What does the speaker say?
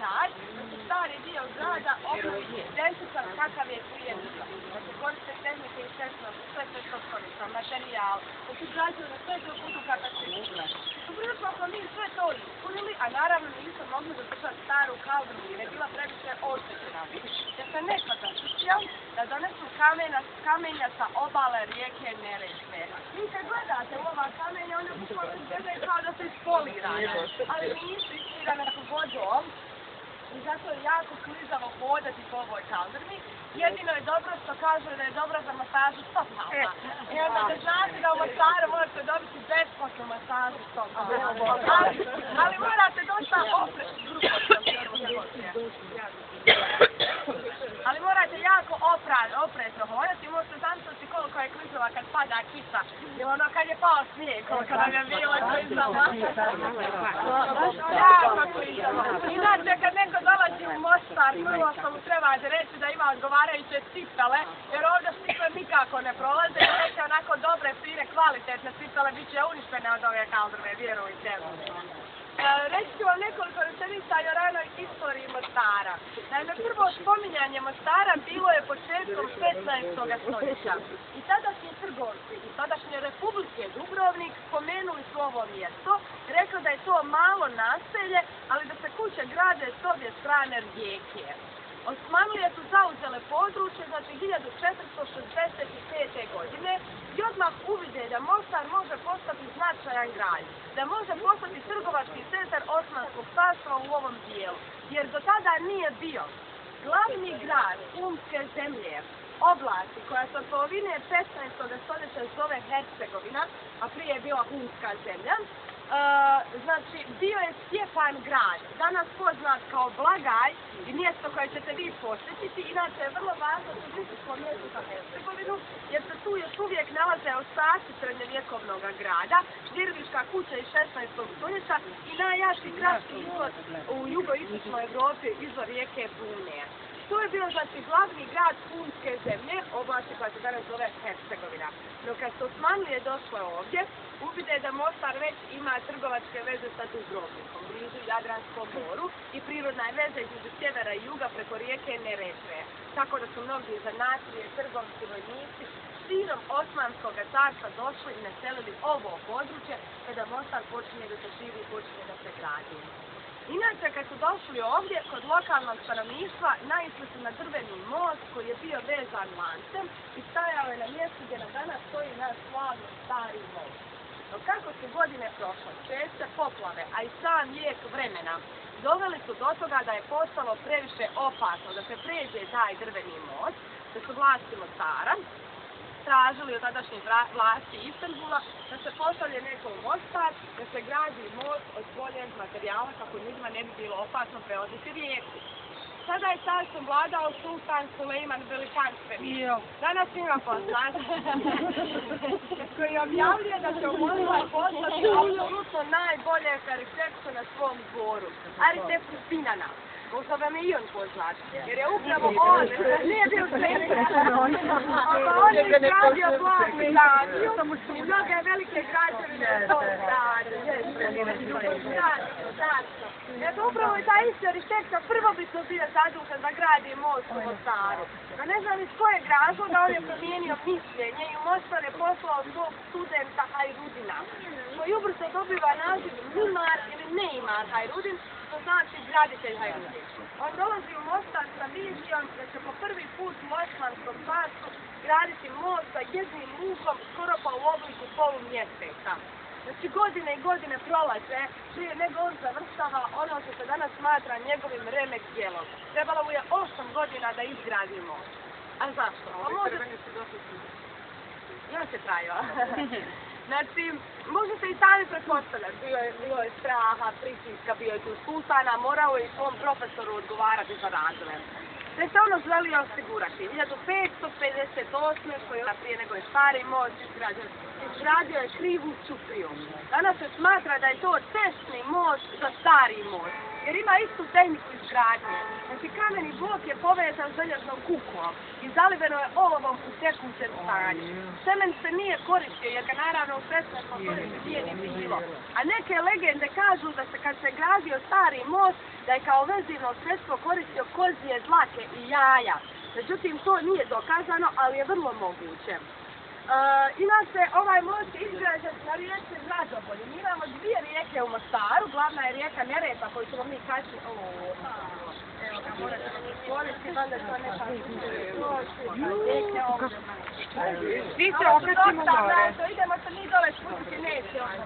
taj da se stari dio grada obnovi identičan kakav je prije bio. Da se koriste tehnike i sredstva, sve što koriste, materijal, da se građaju na sve to budu kakav se igra. Upravo smo mi sve to ispunili, a naravno nismo mogli zadržati staru kaldrmu jer je bila previše oštećena. Jer se neko zaštitio da donesu kamenja sa obale rijeke Neretve. Vi kad gledate u ova kamenja, one bukvalno izgledaju kao da su ispolirane, ali nisu ispolirane su vodom. I zato je jako klizavo hodati po ovoj kaldrmi. Jedino je dobro što kažu da je dobro za masažu stopala. I onda da znate da u Mostaru možete dobiti besplatnu masažu stopala. Ali morate dosta ali morate jako oprezno hodati. Možete zamisliti koliko je klizava kad pada kiša. I ono kad je pao snijeg, koliko nam je bilo klizava. Jako klizava. Inače kad neko dolazi u Mostar, prvo što mu treba reći da ima odgovarajuće cipele, jer ovdje cipele nikako ne prolaze, jer neke onako dobre, fine, kvalitetne cipele bit će uništene od ove kaldrme, vjerujte. Reći ću vam nekoliko rečenica o ranoj istoriji Mostara. Naime, prvo spominjanje Mostara bilo je početkom 15. stoljeća. I tadašnji trgovci iz tadašnje Republike Dubrovnik spomenuli su ovo mjesto, rekli da je to malo naselje, ali da se kuće grade s obje strane rijeke. Osmanlije su zauzele područje, znači 1465. godine i odmah uvide da Mostar može postati značajan grad, da može postati trgovački centar Osmanskog carstva u ovom dijelu, jer do tada nije bio. Glavni grad Umske zemlje, oblasti koja se od polovine 15. stoljeća zove Hercegovina, a prije je bila Umska zemlja, znači bio je Stjepan grad, danas poznat kao Blagaj i mjesto koje ćete vi posjetiti. Inače je vrlo važno turističko mjesto za Hercegovinu, jer se tu još uvijek nalaze ostaci srednjevjekovnog grada, Ždirviška kuća iz 16. stoljeća i najjači gradski izvor u jugoistočnoj Evropi, izvor rijeke Bune. To je bio znači glavni grad Umske zemlje, oblasti koja se danas zove Hercegovina. No kad su Osmanlije došle ovdje, uvide da Mostar već ima trgovačke veze sa Dubrovnikom, blizu Jadranskom moru i prirodna je veza između sjevera i juga preko rijeke Neretve. Tako da su mnogi zanatlije, trgovci, vojnici širom Osmanskog carstva došli i naselili ovo područje kada Mostar počinje da se širi i počinje da se gradi. Inače, kad su došli ovdje, kod lokalnog stanovništva naišli su na drveni most koji je bio vezan lancem i stajao je na mjestu gdje nam danas stoji naš slavni stari most. No kako su godine prošle, česte poplave, a i sam vijek vremena, doveli su do toga da je postalo previše opasno da se pređe taj drveni most, da su vlasti Mostara tražili od tadašnjih vlasti Istanbula da se pošalje neko u Mostar, da se gradi most od boljeg materijala kako ljudima ne bi bilo opasno prelaziti rijeku. Sada je carstvom vladao sultan Sulejman Velikanstven. Danas ima poznat. Koji objavljuje da će u Mostar poslati apsolutno najbolje arhitektu na svom dvoru. Arhitektu Sinana. Možda vam je i on poznat, jer je upravo on, nije bio sredstvo, on je izgradio Blagu Daniju i mnoge velike građevine u tom gradu. Eto, upravo je taj isti arhitekta prvobitno bio zadužen da gradi most u Mostaru. No ne znam iz kojeg razloga on je promijenio mišljenje i u Mostar je poslao svog studenta Hajrudina, koji ubrzo dobiva naziv Mimar ili Neimar Hajrudin, što znači graditelj Hajrudin. On dolazi u Mostar sa vizijom da će po prvi put u Osmanskom carstvu graditi most sa jednim lukom skoro pa u obliku polumjeseca. Znači godine i godine prolaze prije nego on završava ono što se danas smatra njegovim remek djelom. Trebalo mu je 8 godina da izgradi most. A zašto? Pa može... Još je trajao. Znači, možete i sami pretpostavljati, bilo je straha, pritiska, bio je tu sultana, morao je i svom profesoru odgovarati za razvoj. Te se ono želi osigurati. 1558. koji je prije nego je stari most izgradio je krivu čupriju. Danas se smatra da je to cesni most za stari most. jer ima istu tehniku izgradnje. Znači kameni blok je povezan željeznom kuklom i zaliveno je olovom u tekućem stanju. Cement se nije koristio jer ga naravno u sredstvenom koristi nije ni bilo. A neke legende kažu da se kad se gradio stari most da je kao vezivno sredstvo koristio kozije dlake i jaja. Međutim, to nije dokazano, ali je vrlo moguće. Inače, ovaj most je izgrađen na rijeci Zadobolju. Mi imamo dvije rijeke u Mostaru, glavna je rijeka Neretva koju ćemo mi kasnije... Evo ga, morate mi stvoriti, valjda to neka rijeke ovdje. Svi se okrećemo gore. Idemo se mi dole spustiti, neće ovo.